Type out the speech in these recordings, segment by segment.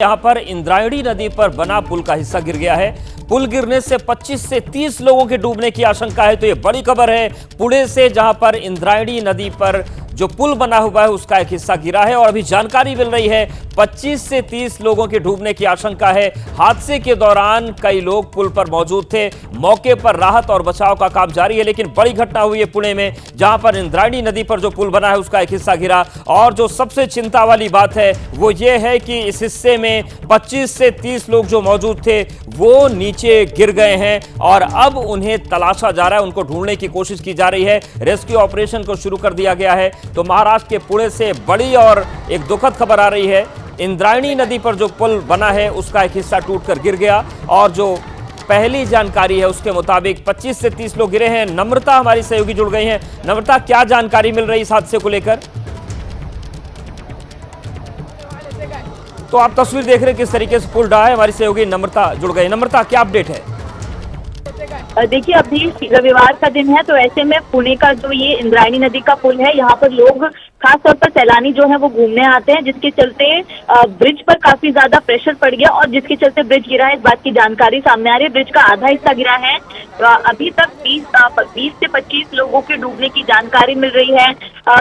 यहाँ पर इंद्रायणी नदी पर बना पुल का हिस्सा गिर गया है। पुल गिरने से 25 से 30 लोगों के डूबने की आशंका है। तो ये बड़ी खबर है पुणे से, जहां पर इंद्रायणी नदी पर जो पुल बना हुआ है उसका एक हिस्सा गिरा है और अभी जानकारी मिल रही है 25 से 30 लोगों के डूबने की आशंका है। हादसे के दौरान कई लोग पुल पर मौजूद थे। मौके पर राहत और बचाव का काम जारी है, लेकिन बड़ी घटना हुई है पुणे में, जहां पर इंद्रायणी नदी पर जो पुल बना है उसका एक हिस्सा गिरा। और जो सबसे चिंता वाली बात है वो ये है कि इस हिस्से में 25 से 30 लोग जो मौजूद थे वो नीचे गिर गए हैं और अब उन्हें तलाशा जा रहा है, उनको ढूंढने की कोशिश की जा रही है। रेस्क्यू ऑपरेशन को शुरू कर दिया गया है। तो महाराष्ट्र के पुणे से बड़ी और एक दुखद खबर आ रही है। इंद्रायणी नदी पर जो पुल बना है उसका एक हिस्सा टूटकर गिर गया और जो पहली जानकारी है उसके मुताबिक 25 से 30 लोग गिरे हैं। नम्रता हमारी सहयोगी जुड़ गई हैं। नम्रता, क्या जानकारी मिल रही इस हादसे को लेकर? तो आप तस्वीर देख रहे हैं किस तरीके से पुल डहा है। हमारी सहयोगी नम्रता जुड़ गई। नम्रता, क्या अपडेट है? देखिए, अभी रविवार का दिन है, तो ऐसे में पुणे का जो ये इंद्रायणी नदी का पुल है, यहाँ पर लोग खास तौर पर सैलानी जो है वो घूमने आते हैं, जिसके चलते ब्रिज पर काफी ज्यादा प्रेशर पड़ गया और जिसके चलते ब्रिज गिरा है। इस बात की जानकारी सामने आ रही है। ब्रिज का आधा हिस्सा गिरा है। अभी तक 20 से 25 लोगों के डूबने की जानकारी मिल रही है।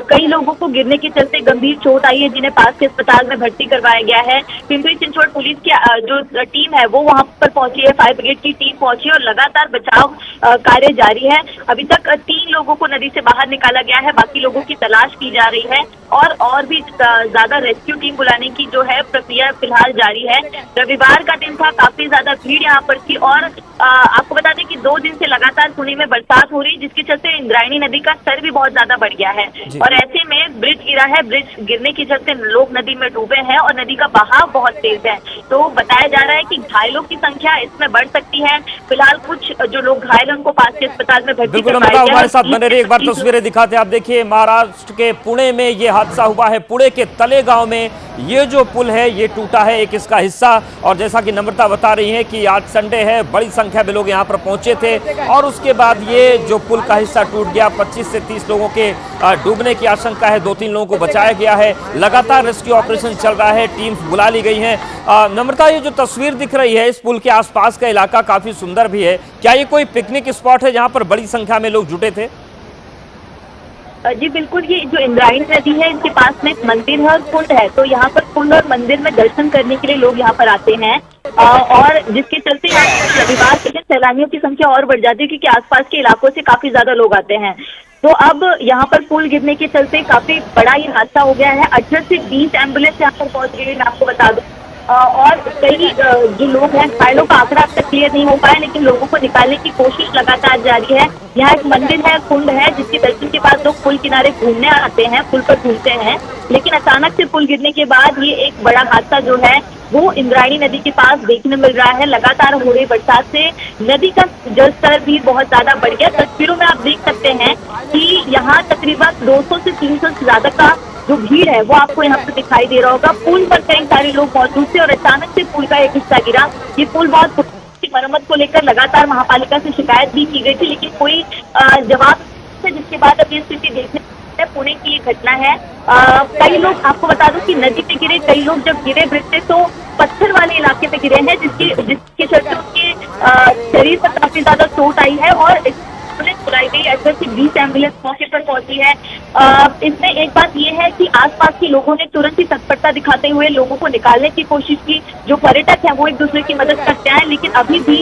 कई लोगों को गिरने के चलते गंभीर चोट आई है, जिन्हें पास के अस्पताल में भर्ती करवाया गया है। पिंपरी चिंचवड पुलिस की जो टीम है वो वहां पर पहुंची है, फायर ब्रिगेड की टीम पहुंची है और लगातार बचाव कार्य जारी है। अभी तक 3 लोगों को नदी से बाहर निकाला गया है, बाकी लोगों की तलाश की जा रही है और भी ज्यादा रेस्क्यू टीम बुलाने की जो है प्रक्रिया फिलहाल जारी है। रविवार का दिन था, काफी ज्यादा भीड़ यहाँ पर थी और आपको बता दें कि 2 दिन से लगातार पुणे में बरसात हो रही है, जिसके चलते इंद्रायणी नदी का स्तर भी बहुत ज्यादा बढ़ गया है और ऐसे में ब्रिज गिरा है। ब्रिज गिरने के चलते लोग नदी में डूबे हैं और नदी का बहाव बहुत तेज है। तो बताया जा रहा है कि घायलों की संख्या इसमें बढ़ सकती है। फिलहाल कुछ जो लोग घायल हैं उनको पास के अस्पताल में भर्ती करवाया गया है। हमारे साथ बने रहिए, एक बार तस्वीरें दिखाते हैं। आप देखिए, महाराष्ट्र के पुणे में ये हादसा हुआ है। पुणे के तलेगांव में ये जो पुल है ये टूटा है, एक इसका हिस्सा। और जैसा कि नम्रता बता रही है कि आज संडे है, बड़ी संख्या में लोग यहाँ पर पहुंचे थे और उसके बाद ये जो पुल का हिस्सा टूट गया। 25 से 30 लोगों के डूबने की आशंका है। 2-3 लोगों को बचाया गया है। लगातार रेस्क्यू ऑपरेशन चल रहा है, टीम बुला ली गई है। नम्रता, ये जो तस्वीर दिख रही है इस पुल के आसपास का इलाका काफी सुंदर भी है। क्या ये कोई पिकनिक स्पॉट है जहाँ पर बड़ी संख्या में लोग जुटे थे? जी बिल्कुल, ये जो इंद्रायणी नदी है इसके पास में एक मंदिर है और कुंड है, तो यहाँ पर कुंड और मंदिर में दर्शन करने के लिए लोग यहाँ पर आते हैं और जिसके चलते रविवार के दिन सैलानियों की संख्या और बढ़ जाती है, क्योंकि आसपास के इलाकों से काफी ज्यादा लोग आते हैं। तो अब यहाँ पर पुल गिरने के चलते काफी बड़ा ये हादसा हो गया है। 18 से 20 एम्बुलेंस यहाँ पर पहुंच गई है, मैं आपको बता दूं। और कई जो लोग हैं, घायलों का आंकड़ा अब तक क्लियर नहीं हो पाया, लेकिन लोगों को निकालने की कोशिश लगातार जारी है। यहाँ एक मंदिर है, कुंड है, जिसके दर्शन के बाद लोग पुल किनारे घूमने आते हैं, पुल पर घूमते हैं। लेकिन अचानक से पुल गिरने के बाद ये एक बड़ा हादसा जो है वो इंद्रायणी नदी के पास देखने मिल रहा है। लगातार हो रही बरसात से नदी का जलस्तर भी बहुत ज्यादा बढ़ गया। तस्वीरों में आप देख सकते हैं कि यहाँ तकरीबन 200 से 300 से ज्यादा का जो भीड़ है वो आपको यहाँ पर दिखाई दे रहा होगा। पुल पर कई सारे लोग मौजूद थे और अचानक से पुल का एक हिस्सा गिरा। ये पुल बहुत मरम्मत को लेकर लगातार महापालिका से शिकायत भी की गई थी, लेकिन कोई जवाब, जिसके बाद अब ये स्थिति देखने पुणे की ये घटना है। कई लोग, आपको बता दूं कि नदी पे गिरे, कई लोग जब गिरे ब्रिज से तो पत्थर वाले इलाके पे गिरे हैं, जिसके चलते उनके शरीर पर काफी ज्यादा चोट आई है और एम्बुलेंस बुलाई गई। 18 से 20 एम्बुलेंस मौके पर पहुंची है। इसमें एक बात यह है कि आसपास के लोगों ने तुरंत ही तत्परता दिखाते हुए लोगों को निकालने की कोशिश की। जो पर्यटक हैं वो एक दूसरे की मदद करते हैं, लेकिन अभी भी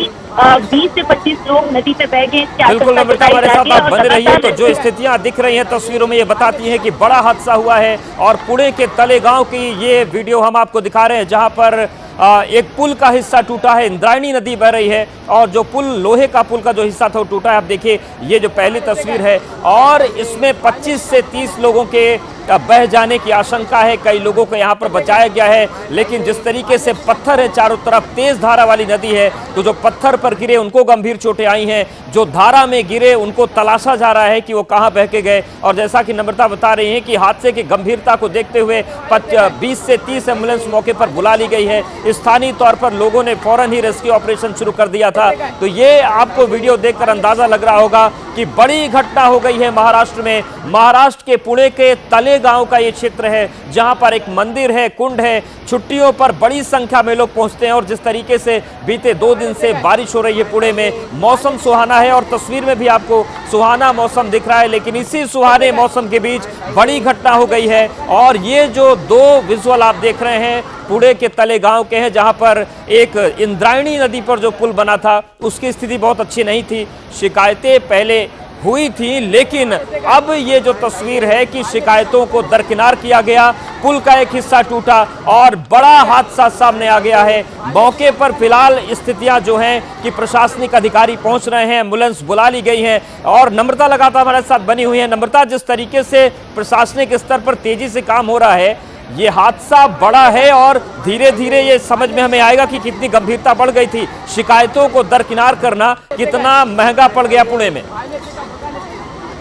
20 से 25 लोग नदी पे बह गए। बिल्कुल नम्रता, हमारे साथ आप बने रहिए। तो जो स्थितियां दिख रही हैं तस्वीरों में, ये बताती हैं कि बड़ा हादसा हुआ है और पुणे के तलेगांव की ये वीडियो हम आपको दिखा रहे हैं, जहां पर एक पुल का हिस्सा टूटा है। इंद्रायणी नदी बह रही है और जो पुल, लोहे का पुल का जो हिस्सा था वो टूटा है। आप देखिए, ये जो पहली तस्वीर है और इसमें 25 से 30 लोगों के बह जाने की आशंका है। कई लोगों को यहाँ पर बचाया गया है, लेकिन जिस तरीके से पत्थर है चारों तरफ, तेज धारा वाली नदी है, तो जो पत्थर पर गिरे उनको गंभीर चोटें आई हैं। जो धारा में गिरे उनको तलाशा जा रहा है कि वो कहाँ बह के गए। और जैसा कि नम्रता बता रही है कि हादसे की गंभीरता को देखते हुए 20 से 30 एम्बुलेंस मौके पर बुला ली गई है। स्थानीय तौर पर लोगों ने फौरन ही रेस्क्यू ऑपरेशन शुरू कर दिया था। तो ये आपको वीडियो देखकर अंदाजा लग रहा होगा कि बड़ी घटना हो गई है महाराष्ट्र में। महाराष्ट्र के पुणे के तलेगांव का ये क्षेत्र है जहां पर एक मंदिर है, कुंड है। छुट्टियों पर बड़ी संख्या में लोग पहुंचते हैं और जिस तरीके से बीते 2 दिन से बारिश हो रही है पुणे में, मौसम सुहाना है और तस्वीर में भी आपको सुहाना मौसम दिख रहा है। लेकिन इसी सुहाने मौसम के बीच बड़ी घटना हो गई है और ये जो 2 विजुअल आप देख रहे हैं पुणे के तलेगांव के हैं, जहां पर एक इंद्रायणी नदी पर जो पुल बना था उसकी स्थिति बहुत अच्छी नहीं थी। शिकायतें पहले हुई थी, लेकिन अब ये जो तस्वीर है कि शिकायतों को दरकिनार किया गया, पुल का एक हिस्सा टूटा और बड़ा हादसा सामने आ गया है। मौके पर फिलहाल स्थितियां जो हैं कि प्रशासनिक अधिकारी पहुंच रहे हैं, एम्बुलेंस बुला ली गई है और नम्रता लगातार हमारे साथ बनी हुई है। नम्रता, जिस तरीके से प्रशासनिक स्तर पर तेजी से काम हो रहा है, ये हादसा बड़ा है और धीरे धीरे ये समझ में हमें आएगा कि कितनी गंभीरता बढ़ गई थी। शिकायतों को दरकिनार करना कितना महंगा पड़ गया पुणे में।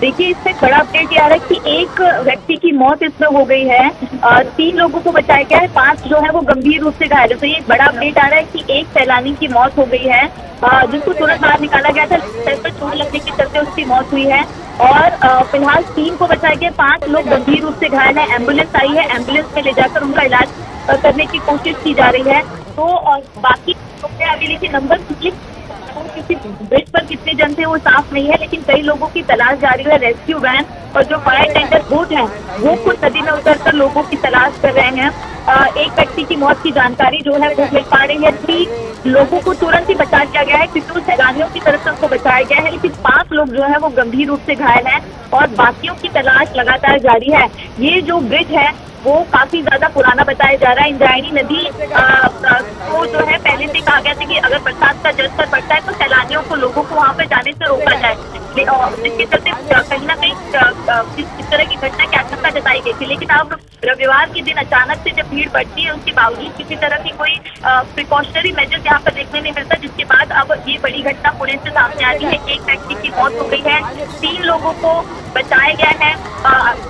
देखिए, इससे बड़ा अपडेट ये आ रहा है कि एक व्यक्ति की मौत इसमें हो गई है, 3 लोगों को बचाया गया है, 5 जो है वो गंभीर रूप से घायल है। तो ये एक बड़ा अपडेट आ रहा है कि एक सैलानी की मौत हो गई है, जिसको तुरंत बाहर निकाला गया था। सर पर चोट लगने के चलते उसकी मौत हुई है और फिलहाल 3 को बचाया गया, 5 लोग गंभीर रूप से घायल है। एम्बुलेंस आई है, एम्बुलेंस में ले जाकर उनका इलाज करने की कोशिश की जा रही है। तो बाकी अभी देखिए नंबर किसी ब्रिज पर कितने जन थे वो साफ नहीं है, लेकिन कई लोगों की तलाश जारी है। रेस्क्यू वैन और जो फायर टेंडर बोट है वो खुद नदी में उतरकर लोगों की तलाश कर रहे हैं। एक व्यक्ति की मौत की जानकारी जो है वो मिल पा रही है। 3 लोगों को तुरंत ही बचा लिया गया है क्योंकि उस सैलानियों की तरफ से उनको बचाया गया है, लेकिन 5 लोग जो है वो गंभीर रूप से घायल हैं और बाकियों की तलाश लगातार जारी है। ये जो ब्रिज है वो काफी ज्यादा पुराना बताया जा रहा है। इंद्रायणी नदी को जो है पहले से कहा गया था कि अगर बरसात का जल स्तर बढ़ता है तो सैलानियों को, लोगों को वहां पर जाने से रोका जाए, जिसके चलते कहीं ना कहीं इस तरह की घटना की आशंका जताई गई थी। लेकिन अब रविवार के दिन अचानक से जब भीड़ बढ़ती है, उसके बावजूद किसी तरह की कोई प्रिकॉशनरी मेजर्स यहाँ पर देखने नहीं मिलता, जिसके बाद अब ये बड़ी घटना पुणे से सामने आ रही है। एक व्यक्ति की मौत हो गई है, 3 लोगों को बचाया गया है,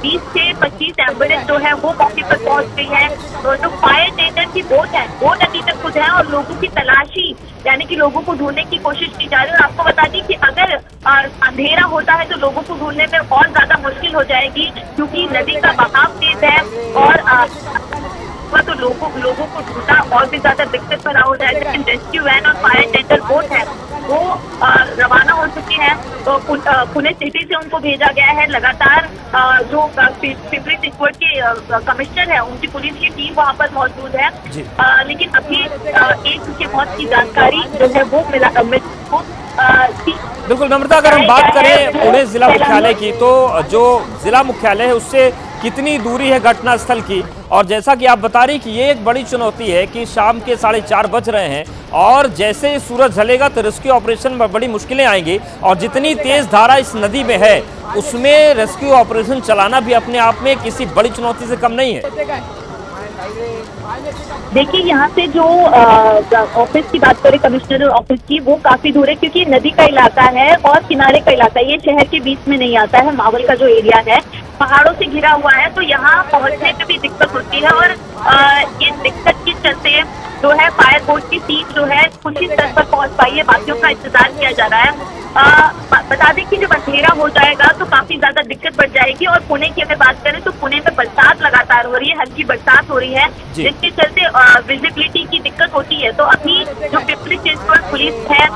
20 से 25 एम्बुलेंस जो है वो मौके पर पहुंच गई है। तो जो फायर टेंडर की बोट है वो नदी तक खुद है और लोगों की तलाशी, यानी कि लोगों को ढूंढने की कोशिश की जा रही है। और आपको बता दें कि अगर अंधेरा होता है तो लोगों को ढूंढने में और ज्यादा मुश्किल हो जाएगी, क्योंकि नदी का बहाव तेज है और तो लोगों को ढूंढना और भी ज्यादा दिक्कत भरा हो जाएगा। लेकिन रेस्क्यू वैन और फायर टेंडर बोट है वो रवाना हो चुकी है, तो पुणे सिटी से उनको भेजा गया है। लगातार जो पिंपरी चिंचवड के कमिश्नर है उनकी पुलिस की टीम वहां पर मौजूद है, लेकिन अभी एक की मौत की जानकारी जो है वो बिल्कुल। नम्रता, अगर हम बात करें पुणे जिला मुख्यालय की, तो जो जिला मुख्यालय है उससे कितनी दूरी है घटना स्थल की? और जैसा कि आप बता रही कि ये एक बड़ी चुनौती है कि शाम के 4:30 बज रहे हैं और जैसे ही सूरज ढलेगा तो रेस्क्यू ऑपरेशन में बड़ी मुश्किलें आएंगी और जितनी तेज धारा इस नदी में है उसमें रेस्क्यू ऑपरेशन चलाना भी अपने आप में किसी बड़ी चुनौती से कम नहीं है। देखिए, यहाँ से जो ऑफिस की बात करें कमिश्नर ऑफिस की, वो काफी दूर है क्योंकि नदी का इलाका है और किनारे का इलाका है। ये शहर के बीच में नहीं आता है। मावल का जो एरिया है पहाड़ों से घिरा हुआ है, तो यहाँ पहुँचने में भी दिक्कत होती है और ये दिक्कत के चलते जो है फायर बोर्ड की टीम जो है कुछ ही स्तर पर पहुँच पाई है, बाकियों का इंतजार किया जा रहा है। बता दें कि जब अंधेरा हो जाएगा तो काफी ज्यादा दिक्कत बढ़ जाएगी। और पुणे की अगर बात करें तो पुणे में बरसात लगातार हो रही है, हल्की बरसात हो रही है, जिसके चलते विजिबिलिटी की दिक्कत होती है। तो अभी जो पिंपरी चिंचवड पुलिस है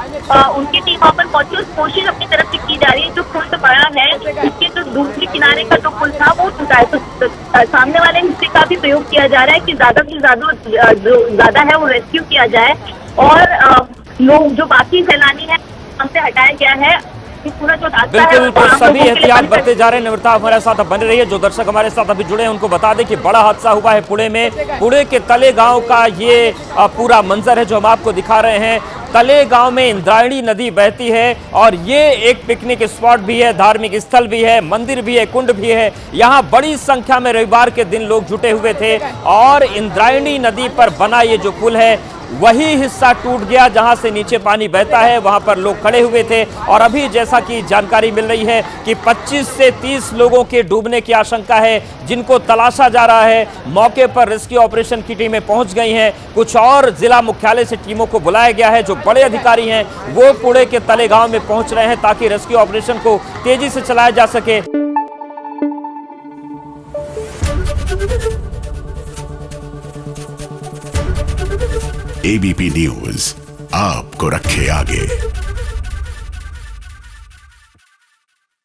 उनकी टीम वहाँ पर पहुंची, उस कोशिश अपनी तरफ से की जा रही है। जो पुल बड़ा है उसके जो दूसरे किनारे का जो पुल था वो टूटा है, तो सामने वाले हिस्से का भी प्रयोग किया जा रहा है कि ज्यादा से ज्यादा जो ज्यादा है वो रेस्क्यू किया जाए और लोग जो बाकी सैलानी है हमसे हटाया गया है। पूरा जो बिल्कुल, तो सभी एहतियात बरते जा रहे हैं। नम्रता हमारे साथ बने रही है। जो दर्शक हमारे साथ अभी जुड़े हैं उनको बता दें कि बड़ा हादसा हुआ है पुणे में। पुणे के तलेगांव का ये पूरा मंजर है जो हम आपको दिखा रहे हैं। तलेगांव में इंद्रायणी नदी बहती है और ये एक पिकनिक स्पॉट भी है, धार्मिक स्थल भी है, मंदिर भी है, कुंड भी है। यहाँ बड़ी संख्या में रविवार के दिन लोग जुटे हुए थे और इंद्रायणी नदी पर बना ये जो पुल है वही हिस्सा टूट गया जहां से नीचे पानी बहता है। वहां पर लोग खड़े हुए थे और अभी जैसा कि जानकारी मिल रही है कि 25 से 30 लोगों के डूबने की आशंका है, जिनको तलाशा जा रहा है। मौके पर रेस्क्यू ऑपरेशन की टीमें पहुंच गई हैं। कुछ और जिला मुख्यालय से टीमों को बुलाया गया है। जो बड़े अधिकारी हैं वो पुणे के तलेगांव में पहुंच रहे हैं ताकि रेस्क्यू ऑपरेशन को तेजी से चलाया जा सके। एबीपी न्यूज आपको रखे आगे।